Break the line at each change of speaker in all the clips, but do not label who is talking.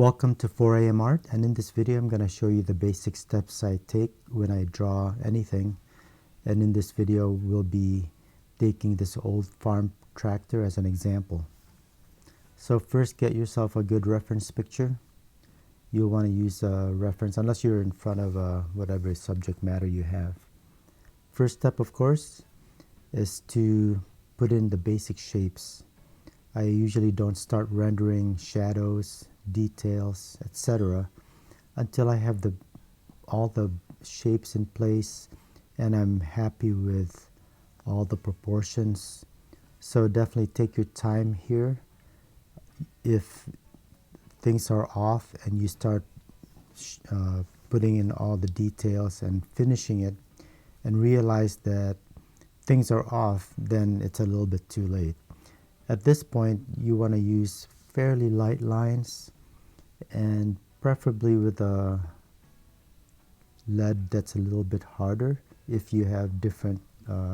Welcome to 4am Art, and in this video I'm going to show you the basic steps I take when I draw anything. And in this video we'll be taking this old farm tractor as an example. So first, get yourself a good reference picture. You'll want to use a reference unless you're in front of whatever subject matter you have. First step, of course, is to put in the basic shapes. I usually don't start rendering shadows, details, etc. until I have all the shapes in place and I'm happy with all the proportions. So definitely take your time here. If things are off and you start putting in all the details and finishing it and realize that things are off, then it's a little bit too late. At this point, you want to use fairly light lines and preferably with a lead that's a little bit harder if you have different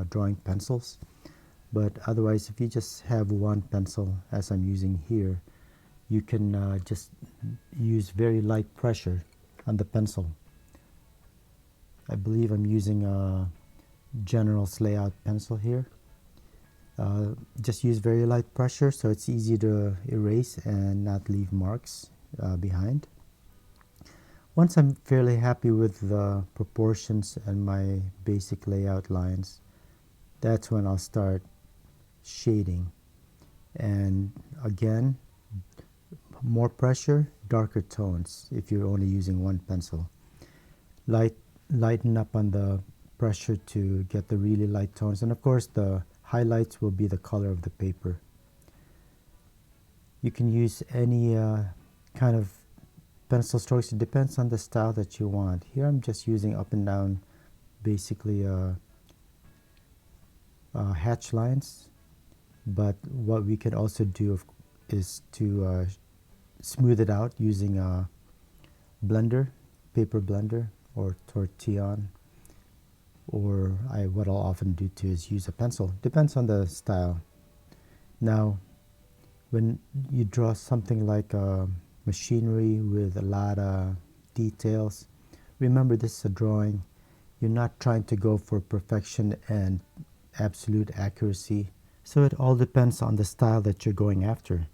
drawing pencils. But otherwise, if you just have one pencil, as I'm using here, you can just use very light pressure on the pencil. I believe I'm using a General's Layout pencil here. Just use very light pressure so it's easy to erase and not leave marks behind. Once I'm fairly happy with the proportions and my basic layout lines, that's when I'll start shading. And again, more pressure, darker tones if you're only using one pencil. Lighten up on the pressure to get the really light tones, and of course the highlights will be the color of the paper. You can use any kind of pencil strokes. It depends on the style that you want. Here I'm just using up and down, basically hatch lines, but what we can also do is to smooth it out using a blender, paper blender, or tortillon. Or what I'll often do too is use a pencil. Depends on the style. Now, when you draw something like machinery with a lot of details, remember this is a drawing. You're not trying to go for perfection and absolute accuracy. So it all depends on the style that you're going after.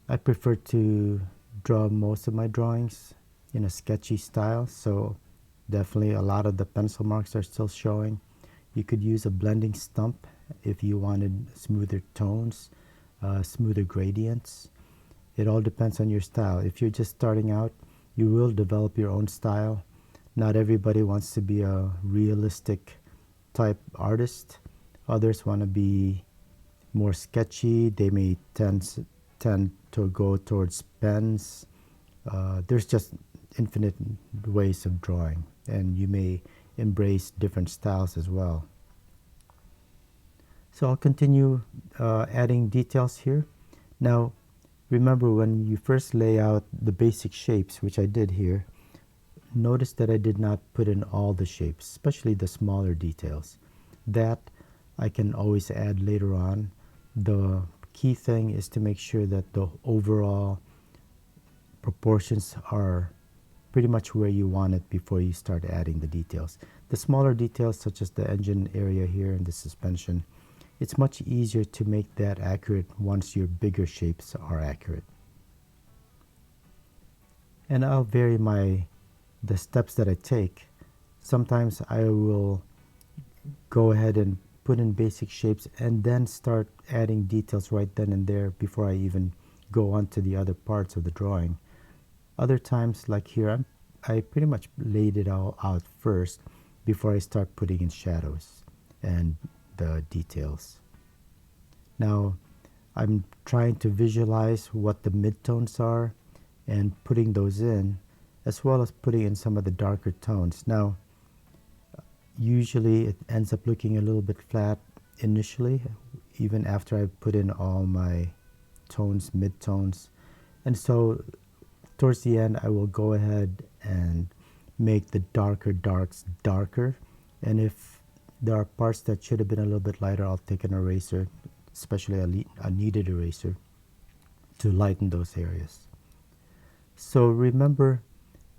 I prefer to draw most of my drawings in a sketchy style, so definitely a lot of the pencil marks are still showing. You could use a blending stump if you wanted smoother tones, smoother gradients. It all depends on your style. If you're just starting out, you will develop your own style. Not everybody wants to be a realistic type artist. Others want to be more sketchy. They may tend to go towards pens. There's just infinite ways of drawing, and you may embrace different styles as well. So I'll continue adding details here. Now remember, when you first lay out the basic shapes, which I did here, notice that I did not put in all the shapes, especially the smaller details. That I can always add later on. The key thing is to make sure that the overall proportions are pretty much where you want it before you start adding the details. The smaller details, such as the engine area here and the suspension, it's much easier to make that accurate once your bigger shapes are accurate. And I'll vary the steps that I take. Sometimes I will go ahead and put in basic shapes and then start adding details right then and there before I even go on to the other parts of the drawing. Other times, like here, I pretty much laid it all out first before I start putting in shadows and the details. Now, I'm trying to visualize what the midtones are and putting those in, as well as putting in some of the darker tones. Now, usually it ends up looking a little bit flat initially, even after I put in all my tones, midtones. And so towards the end, I will go ahead and make the darker darks darker. And if there are parts that should have been a little bit lighter, I'll take an eraser, especially a kneaded eraser, to lighten those areas. So remember,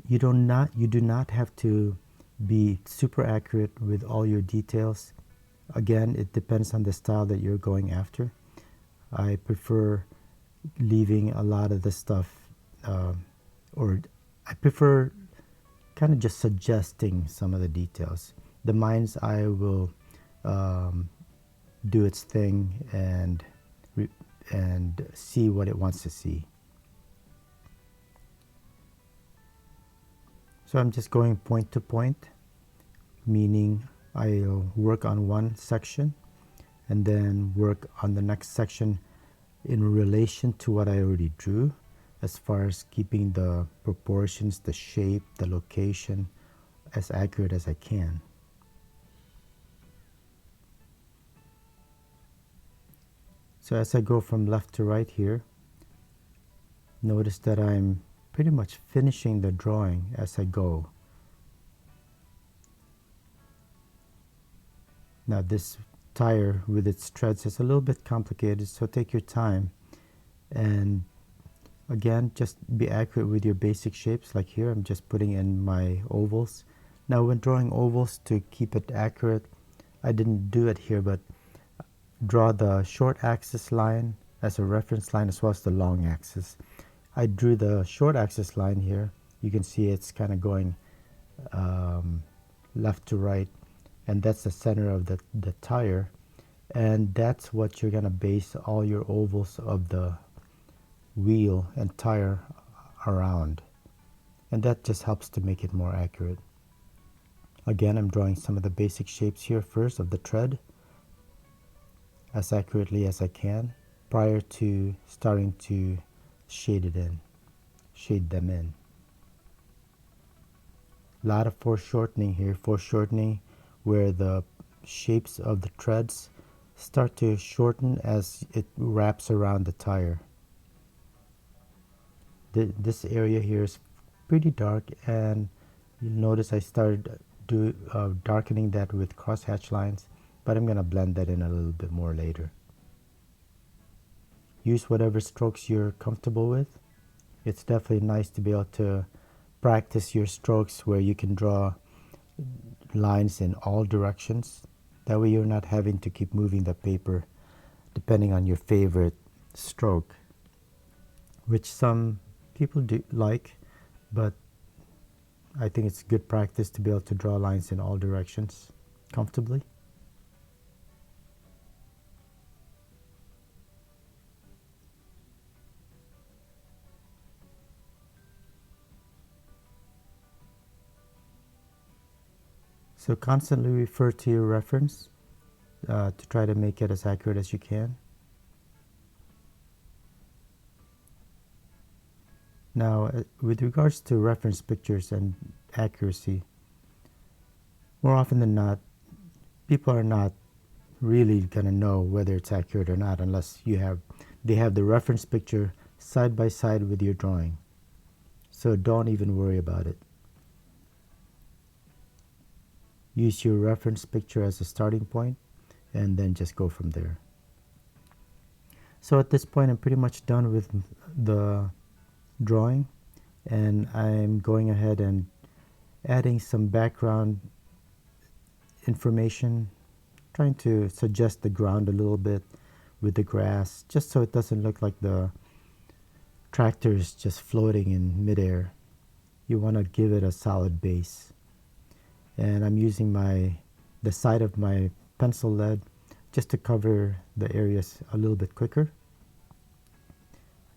you do not have to be super accurate with all your details. Again, it depends on the style that you're going after. I prefer leaving a lot of the stuff, or I prefer kind of just suggesting some of the details. The mind's eye will um, do its thing and see what it wants to see. So I'm just going point to point, meaning I'll work on one section and then work on the next section in relation to what I already drew, as far as keeping the proportions, the shape, the location as accurate as I can. So as I go from left to right here, notice that I'm pretty much finishing the drawing as I go. Now this tire with its treads is a little bit complicated, so take your time, and again, just be accurate with your basic shapes. Like here, I'm just putting in my ovals. Now when drawing ovals, to keep it accurate, I didn't do it here, but draw the short axis line as a reference line as well as the long axis. I drew the short axis line here. You can see it's kind of going left to right, and that's the center of the tire, and that's what you're going to base all your ovals of the wheel and tire around, and that just helps to make it more accurate. Again, I'm drawing some of the basic shapes here first of the tread as accurately as I can prior to starting to shade them in. A lot of foreshortening here, foreshortening where the shapes of the treads start to shorten as it wraps around the tire. This area here is pretty dark, and you'll notice I started darkening that with crosshatch lines, but I'm going to blend that in a little bit more later. Use whatever strokes you're comfortable with. It's definitely nice to be able to practice your strokes where you can draw lines in all directions. That way you're not having to keep moving the paper depending on your favorite stroke, which some people do like, but I think it's good practice to be able to draw lines in all directions comfortably. So constantly refer to your reference to try to make it as accurate as you can. Now, with regards to reference pictures and accuracy, more often than not, people are not really going to know whether it's accurate or not unless they have the reference picture side by side with your drawing. So don't even worry about it. Use your reference picture as a starting point and then just go from there. So at this point, I'm pretty much done with the drawing, and I'm going ahead and adding some background information, trying to suggest the ground a little bit with the grass, just so it doesn't look like the tractor is just floating in midair. You want to give it a solid base. And I'm using the side of my pencil lead just to cover the areas a little bit quicker.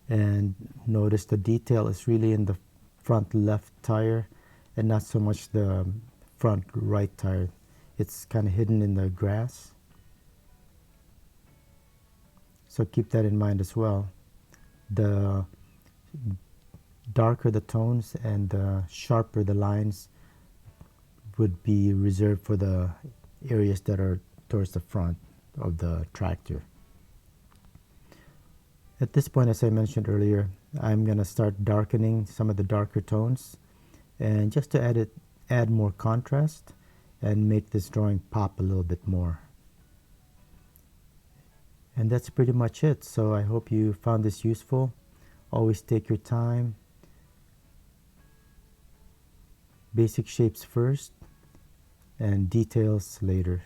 And notice the detail is really in the front left tire and not so much the front right tire. It's kind of hidden in the grass. So keep that in mind as well. The darker the tones and the sharper the lines would be reserved for the areas that are towards the front of the tractor. At this point, as I mentioned earlier, I'm going to start darkening some of the darker tones, and just to add more contrast and make this drawing pop a little bit more. And that's pretty much it. So I hope you found this useful. Always take your time. basic shapes first and details later.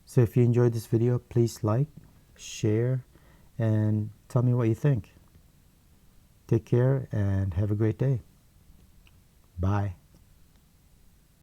So if you enjoyed this video, please like, share, and tell me what you think. Take care and have a great day. Bye.